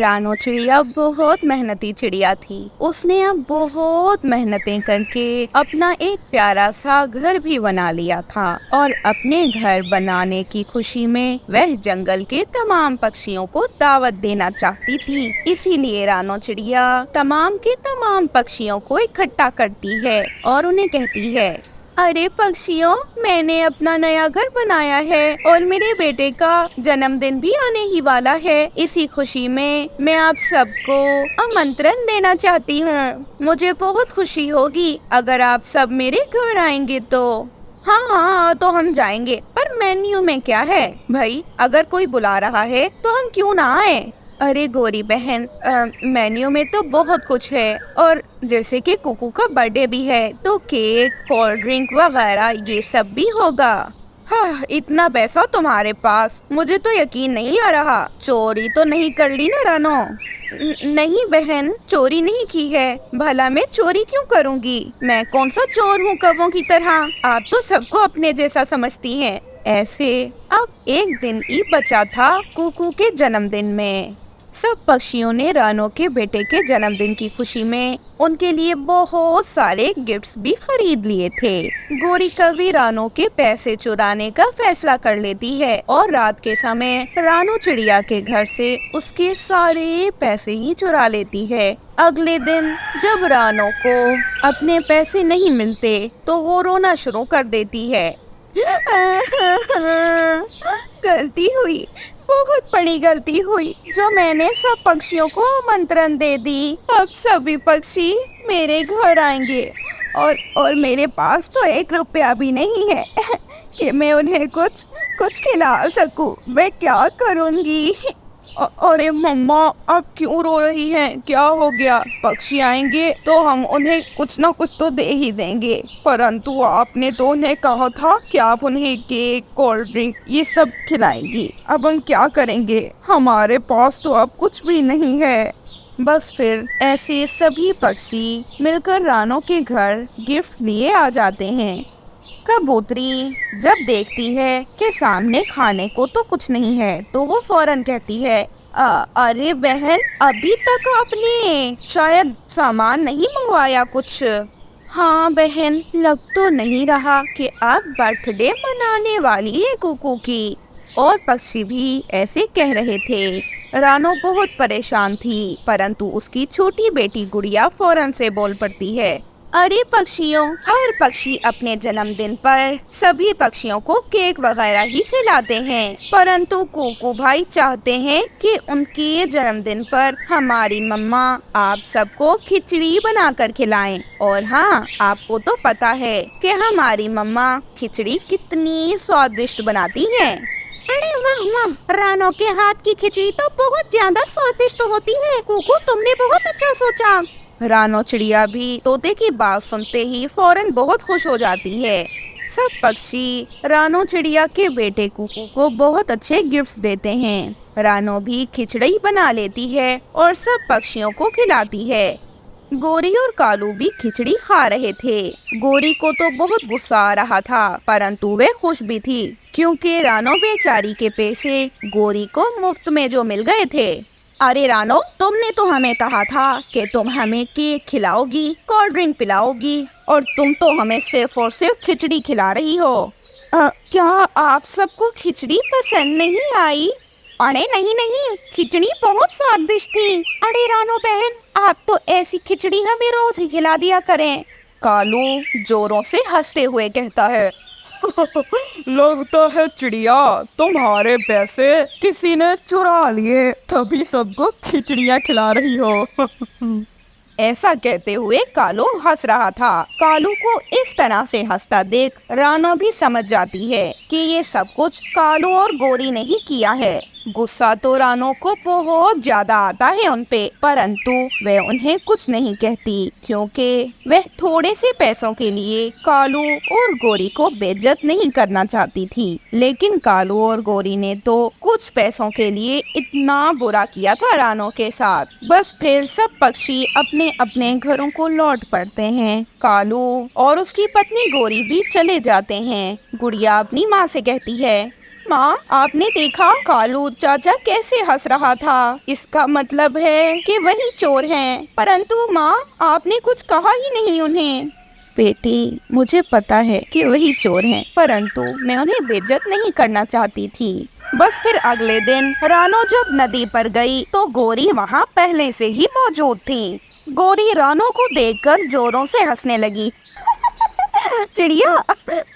रानो चिड़िया बहुत मेहनती चिड़िया थी। उसने अब बहुत मेहनतें करके अपना एक प्यारा सा घर भी बना लिया था और अपने घर बनाने की खुशी में वह जंगल के तमाम पक्षियों को दावत देना चाहती थी। इसीलिए रानो चिड़िया तमाम के तमाम पक्षियों को इकट्ठा करती है और उन्हें कहती है, अरे पक्षियों, मैंने अपना नया घर बनाया है और मेरे बेटे का जन्मदिन भी आने ही वाला है। इसी खुशी में मैं आप सबको आमंत्रण देना चाहती हूँ। मुझे बहुत खुशी होगी अगर आप सब मेरे घर आएंगे तो। हाँ हाँ, तो हम जाएंगे, पर मेन्यू में क्या है भाई? अगर कोई बुला रहा है तो हम क्यों ना आए? अरे गोरी बहन, मेन्यू में तो बहुत कुछ है, और जैसे कि कुकू का बर्थडे भी है तो केक, कोल्ड ड्रिंक वगैरह ये सब भी होगा। हाँ, इतना पैसा तुम्हारे पास, मुझे तो यकीन नहीं आ रहा। चोरी तो नहीं कर ली ना रानो? नहीं बहन, चोरी नहीं की है। भला मैं चोरी क्यों करूँगी? मैं कौन सा चोर हूँ कौवों की तरह? आप तो सबको अपने जैसा समझती हैं। ऐसे अब एक दिन ही बचा था कुकू के जन्मदिन में। सब पक्षियों ने रानो के बेटे के जन्मदिन की खुशी में उनके लिए बहुत सारे गिफ्ट्स भी खरीद लिए थे। गोरी कभी रानो के पैसे चुराने का फैसला कर लेती है और रात के समय रानो चिड़िया के घर से उसके सारे पैसे ही चुरा लेती है। अगले दिन जब रानो को अपने पैसे नहीं मिलते तो वो रोना शुरू कर देती है। गलती हुई, बहुत बड़ी गलती हुई जो मैंने सब पक्षियों को आमंत्रण दे दी। अब सभी पक्षी मेरे घर आएंगे और मेरे पास तो 1 रुपया भी नहीं है कि मैं उन्हें कुछ कुछ खिला सकूं। मैं क्या करूंगी? अरे मम्मा, आप क्यों रो रही हैं? क्या हो गया? पक्षी आएंगे तो हम उन्हें कुछ ना कुछ तो दे ही देंगे, परंतु आपने तो उन्हें कहा था कि आप उन्हें केक, कोल्ड ड्रिंक ये सब खिलाएंगी। अब हम क्या करेंगे? हमारे पास तो अब कुछ भी नहीं है। बस फिर ऐसे सभी पक्षी मिलकर रानो के घर गिफ्ट लिए आ जाते हैं। कबूतरी जब देखती है कि सामने खाने को तो कुछ नहीं है तो वो फौरन कहती है, अरे बहन, अभी तक आपने शायद सामान नहीं मंगवाया कुछ। हाँ बहन, लग तो नहीं रहा कि आप बर्थडे मनाने वाली है कुकू की। और पक्षी भी ऐसे कह रहे थे। रानो बहुत परेशान थी, परंतु उसकी छोटी बेटी गुड़िया फौरन से बोल पड़ती है, अरे पक्षियों, हर पक्षी अपने जन्मदिन पर सभी पक्षियों को केक वगैरह ही खिलाते हैं, परंतु कुकू भाई चाहते हैं कि उनके जन्मदिन पर हमारी मम्मा आप सबको खिचड़ी बनाकर खिलाएं। और हाँ, आपको तो पता है कि हमारी मम्मा खिचड़ी कितनी स्वादिष्ट बनाती हैं। अरे वाह वाह, रानो के हाथ की खिचड़ी तो बहुत ज्यादा स्वादिष्ट होती है। कुकू, तुमने बहुत अच्छा सोचा। रानो चिड़िया भी तोते की बात सुनते ही फौरन बहुत खुश हो जाती है। सब पक्षी रानो चिड़िया के बेटे कुकू को बहुत अच्छे गिफ्ट्स देते हैं। रानो भी खिचड़ी बना लेती है और सब पक्षियों को खिलाती है। गोरी और कालू भी खिचड़ी खा रहे थे। गोरी को तो बहुत गुस्सा आ रहा था, परंतु वे खुश भी थी क्योंकि रानो बेचारी के पैसे गोरी को मुफ्त में जो मिल गए थे। अरे रानो, तुमने तो हमें कहा था कि तुम हमें केक खिलाओगी, कोल्ड ड्रिंक पिलाओगी, और तुम तो हमें सिर्फ और सिर्फ खिचड़ी खिला रही हो। क्या आप सबको खिचड़ी पसंद नहीं आई? अरे नहीं नहीं, खिचड़ी बहुत स्वादिष्ट थी। अरे रानो बहन, आप तो ऐसी खिचड़ी हमें रोज ही खिला दिया करें। कालू जोरों से हंसते हुए कहता है, लगता है चिड़िया, तुम्हारे पैसे किसी ने चुरा लिए, तभी सबको खिचड़ियाँ खिला रही हो। ऐसा कहते हुए कालू हंस रहा था। कालू को इस तरह से हंसता देख रानो भी समझ जाती है कि ये सब कुछ कालू और गोरी ने ही किया है। गुस्सा तो रानो को बहुत ज्यादा आता है उनपे, परंतु वह उन्हें कुछ नहीं कहती क्योंकि वह थोड़े से पैसों के लिए कालू और गोरी को बेइज्जत नहीं करना चाहती थी। लेकिन कालू और गोरी ने तो कुछ पैसों के लिए इतना बुरा किया था रानो के साथ। बस फिर सब पक्षी अपने अपने घरों को लौट पड़ते हैं। कालू और उसकी पत्नी गोरी भी चले जाते हैं। गुड़िया अपनी माँ से कहती है, माँ, आपने देखा कालू चाचा कैसे हंस रहा था। इसका मतलब है कि वही चोर हैं। परंतु माँ, आपने कुछ कहा ही नहीं उन्हें। बेटी, मुझे पता है कि वही चोर हैं, परंतु मैं उन्हें बेइज्जत नहीं करना चाहती थी। बस फिर अगले दिन रानो जब नदी पर गई तो गोरी वहाँ पहले से ही मौजूद थी। गोरी रानो को देखकर जोरों से हंसने लगी। चिड़िया,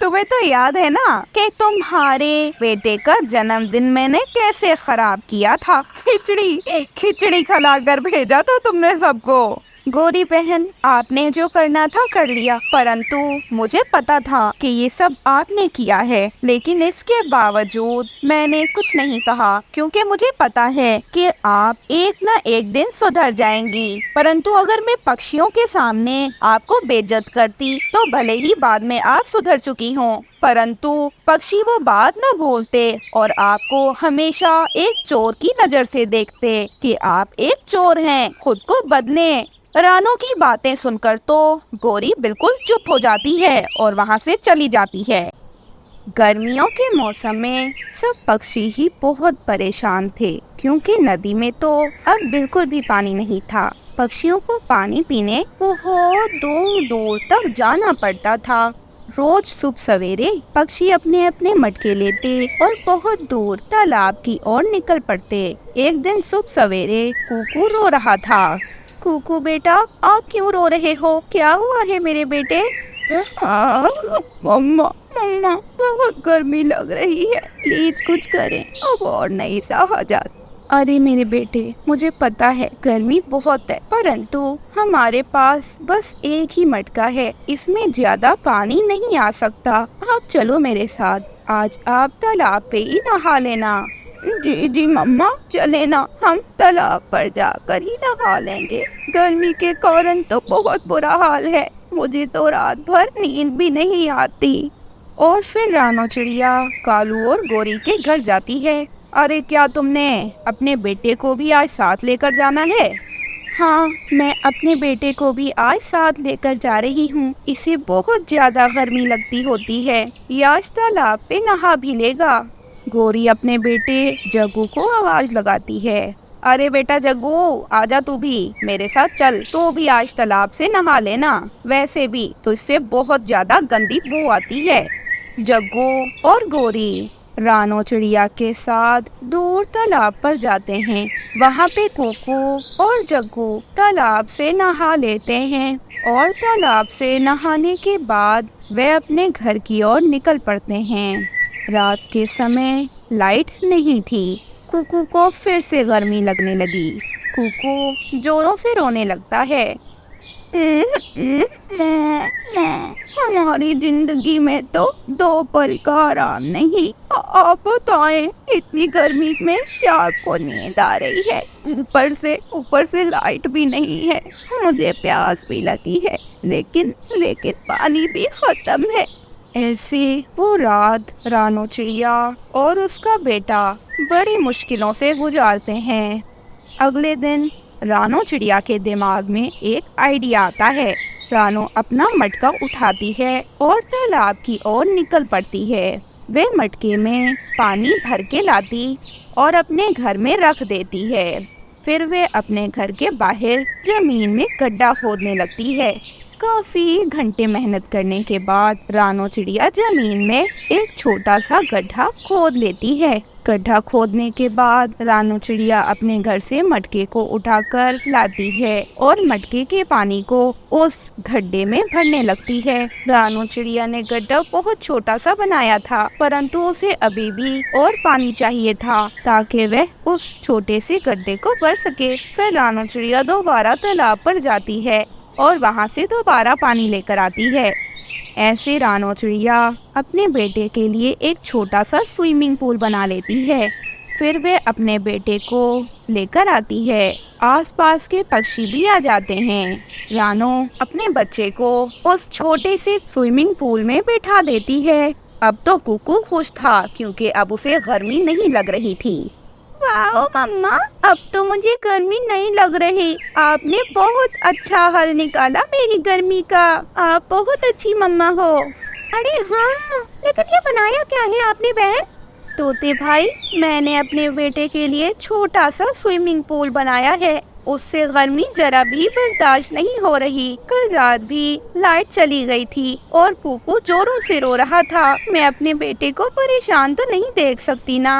तुम्हें तो याद है ना कि तुम्हारे बेटे का जन्मदिन मैंने कैसे खराब किया था। खिचड़ी खिचड़ी खिलाकर भेजा था तुमने सबको। गोरी बहन, आपने जो करना था कर लिया, परंतु मुझे पता था कि ये सब आपने किया है, लेकिन इसके बावजूद मैंने कुछ नहीं कहा, क्योंकि मुझे पता है कि आप एक न एक दिन सुधर जाएंगी। परंतु अगर मैं पक्षियों के सामने आपको बेइज्जत करती तो भले ही बाद में आप सुधर चुकी हों, परंतु पक्षी वो बात न भूलते और आपको हमेशा एक चोर की नजर से देखते कि आप एक चोर हैं। खुद को बदले। रानो की बातें सुनकर तो गोरी बिल्कुल चुप हो जाती है और वहाँ से चली जाती है। गर्मियों के मौसम में सब पक्षी ही बहुत परेशान थे, क्योंकि नदी में तो अब बिल्कुल भी पानी नहीं था। पक्षियों को पानी पीने बहुत दूर दूर तक जाना पड़ता था। रोज सुबह सवेरे पक्षी अपने अपने मटके लेते और बहुत दूर तालाब की ओर निकल पड़ते। एक दिन सुबह सवेरे कुकू रो रहा था। कुकू बेटा, आप क्यों रो रहे हो? क्या हुआ है मेरे बेटे? मम्मा, मम्मा, बहुत गर्मी लग रही है, प्लीज कुछ करें, अब और नहीं सहा जाता। अरे मेरे बेटे, मुझे पता है गर्मी बहुत है, परंतु हमारे पास बस एक ही मटका है, इसमें ज्यादा पानी नहीं आ सकता। आप चलो मेरे साथ, आज आप तालाब पे ही नहा लेना। जी जी मम्मा, चले ना, हम तालाब पर जाकर ही नहा लेंगे। गर्मी के कारण तो बहुत बुरा हाल है, मुझे तो रात भर नींद भी नहीं आती। और फिर रानो चिड़िया कालू और गोरी के घर जाती है। अरे क्या तुमने अपने बेटे को भी आज साथ लेकर जाना है? हाँ, मैं अपने बेटे को भी आज साथ लेकर जा रही हूँ। इसे बहुत ज्यादा गर्मी लगती होती है, ये आज तालाब पे नहा भी लेगा। गोरी अपने बेटे जग्गू को आवाज लगाती है। अरे बेटा जग्गू, आजा तू भी मेरे साथ चल, तू भी आज तालाब से नहा लेना। वैसे भी तो इससे बहुत ज्यादा गंदी बू आती है। जग्गू और गोरी रानो चिड़िया के साथ दूर तालाब पर जाते हैं। वहाँ पे कुकू और जग्गू तालाब से नहा लेते हैं और तालाब से नहाने के बाद वे अपने घर की ओर निकल पड़ते हैं। रात के समय लाइट नहीं थी। कुकू को फिर से गर्मी लगने लगी। कुकू जोरों से रोने लगता है। हमारी जिंदगी में तो 2 पल का आराम नहीं। आप बताएं, इतनी गर्मी में क्या आपको नींद आ रही है? ऊपर से लाइट भी नहीं है। मुझे प्यास भी लगी है, लेकिन पानी भी खत्म है। ऐसे वो रात रानो चिड़िया और उसका बेटा बड़ी मुश्किलों से गुजारते हैं। अगले दिन रानो चिड़िया के दिमाग में एक आइडिया आता है। रानो अपना मटका उठाती है और तालाब की ओर निकल पड़ती है। वे मटके में पानी भर के लाती और अपने घर में रख देती है। फिर वे अपने घर के बाहर जमीन में गड्ढा खोदने लगती है। काफी घंटे मेहनत करने के बाद रानो चिड़िया जमीन में एक छोटा सा गड्ढा खोद लेती है। गड्ढा खोदने के बाद रानो चिड़िया अपने घर से मटके को उठाकर लाती है और मटके के पानी को उस गड्ढे में भरने लगती है। रानो चिड़िया ने गड्ढा बहुत छोटा सा बनाया था, परंतु उसे अभी भी और पानी चाहिए था ताकि वह उस छोटे से गड्ढे को भर सके। फिर रानो चिड़िया दोबारा तालाब पर जाती है और वहाँ से दोबारा पानी लेकर आती है। ऐसे रानो चिड़िया अपने बेटे के लिए एक छोटा सा स्विमिंग पूल बना लेती है। फिर वे अपने बेटे को लेकर आती है। आसपास के पक्षी भी आ जाते हैं। रानो अपने बच्चे को उस छोटे से स्विमिंग पूल में बैठा देती है। अब तो कुकू खुश था, क्योंकि अब उसे गर्मी नहीं लग रही थी। वाह मम्मा, अब तो मुझे गर्मी नहीं लग रही। आपने बहुत अच्छा हल निकाला मेरी गर्मी का। आप बहुत अच्छी मम्मा हो। अरे हाँ, लेकिन ये बनाया क्या है आपने बहन? तोते भाई, मैंने अपने बेटे के लिए छोटा सा स्विमिंग पूल बनाया है। उससे गर्मी जरा भी बर्दाश्त नहीं हो रही। कल रात भी लाइट चली गई थी और पुप्पू जोरों से रो रहा था। मैं अपने बेटे को परेशान तो नहीं देख सकती ना।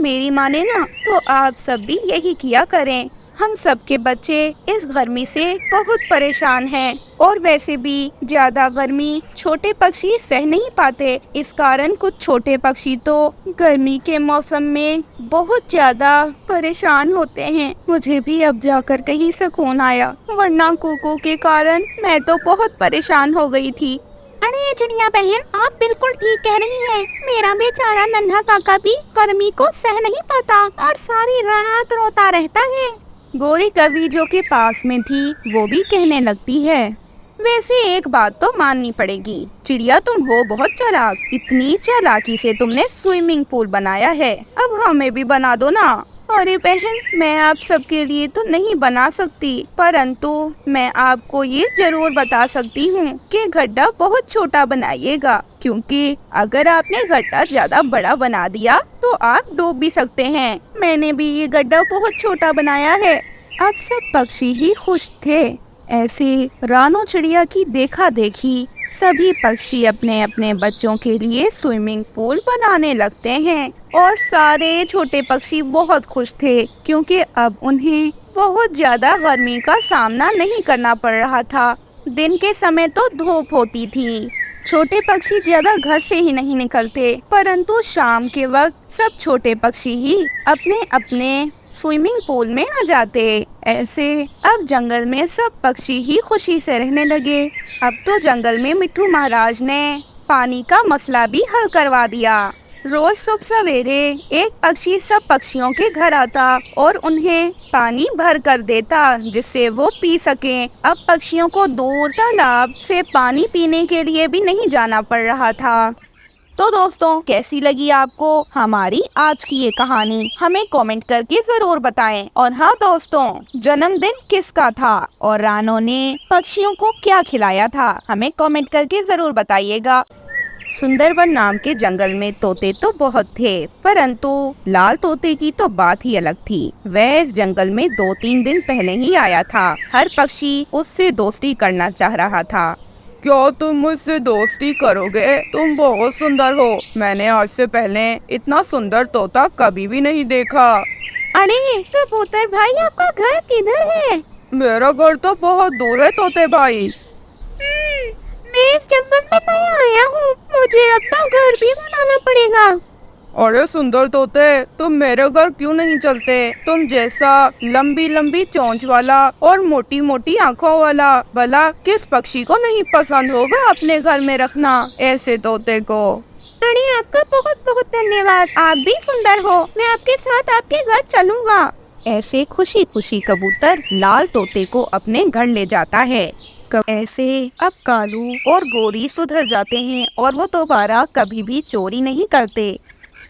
मेरी माने ना तो आप सब भी यही किया करें। हम सबके बच्चे इस गर्मी से बहुत परेशान हैं और वैसे भी ज्यादा गर्मी छोटे पक्षी सह नहीं पाते। इस कारण कुछ छोटे पक्षी तो गर्मी के मौसम में बहुत ज्यादा परेशान होते हैं। मुझे भी अब जाकर कहीं सुकून आया, वरना कुकू के कारण मैं तो बहुत परेशान हो गई थी। अरे चिड़िया बहन, आप बिल्कुल ठीक कह रही हैं। मेरा बेचारा नन्हा काका भी गर्मी को सह नहीं पाता और सारी रात रोता रहता है। गोरी कभी जो के पास में थी वो भी कहने लगती है, वैसे एक बात तो माननी पड़ेगी, चिड़िया तुम हो बहुत चालाक। इतनी चालाकी से तुमने स्विमिंग पूल बनाया है, अब हमें भी बना दो ना। अरे बहन, मैं आप सबके लिए तो नहीं बना सकती, परंतु मैं आपको ये जरूर बता सकती हूँ कि गड्ढा बहुत छोटा बनाइएगा, क्योंकि अगर आपने गड्ढा ज्यादा बड़ा बना दिया तो आप डूब भी सकते हैं। मैंने भी ये गड्ढा बहुत छोटा बनाया है। अब सब पक्षी ही खुश थे। ऐसे रानो चिड़िया की देखा देखी सभी पक्षी अपने अपने बच्चों के लिए स्विमिंग पूल बनाने लगते हैं और सारे छोटे पक्षी बहुत खुश थे, क्योंकि अब उन्हें बहुत ज्यादा गर्मी का सामना नहीं करना पड़ रहा था। दिन के समय तो धूप होती थी, छोटे पक्षी ज्यादा घर से ही नहीं निकलते, परंतु शाम के वक्त सब छोटे पक्षी ही अपने अपने स्विमिंग पूल में आ जाते। ऐसे अब जंगल में सब पक्षी ही खुशी से रहने लगे। अब तो जंगल में मिट्ठू महाराज ने पानी का मसला भी हल करवा दिया। रोज सुबह सवेरे एक पक्षी सब पक्षियों के घर आता और उन्हें पानी भर कर देता, जिससे वो पी सकें। अब पक्षियों को दूर तालाब से पानी पीने के लिए भी नहीं जाना पड़ रहा था। तो दोस्तों, कैसी लगी आपको हमारी आज की ये कहानी, हमें कमेंट करके जरूर बताएं। और हाँ दोस्तों, जन्मदिन किसका था और रानो ने पक्षियों को क्या खिलाया था, हमें कमेंट करके जरूर बताइएगा। सुंदरबन नाम के जंगल में तोते तो बहुत थे, परंतु लाल तोते की तो बात ही अलग थी। वह इस जंगल में 2-3 दिन पहले ही आया था। हर पक्षी उससे दोस्ती करना चाह रहा था। क्या तुम मुझसे दोस्ती करोगे? तुम बहुत सुंदर हो। मैंने आज से पहले इतना सुंदर तोता कभी भी नहीं देखा। अरे कबूतर भाई, आपका घर किधर है? मेरा घर तो बहुत दूर है तोते भाई। मैं इस जंगल में नया आया हूँ, मुझे अपना घर भी बनाना पड़ेगा। अरे सुंदर तोते, तुम मेरे घर क्यों नहीं चलते? तुम जैसा लंबी लंबी चोंच वाला और मोटी मोटी आँखों वाला भला किस पक्षी को नहीं पसंद होगा अपने घर में रखना ऐसे तोते को। अरे आपका बहुत बहुत धन्यवाद, आप भी सुंदर हो। मैं आपके साथ आपके घर चलूँगा। ऐसे खुशी खुशी कबूतर लाल तोते को अपने घर ले जाता है। ऐसे अब कालू और गोरी सुधर जाते हैं और वो दोबारा कभी भी चोरी नहीं करते।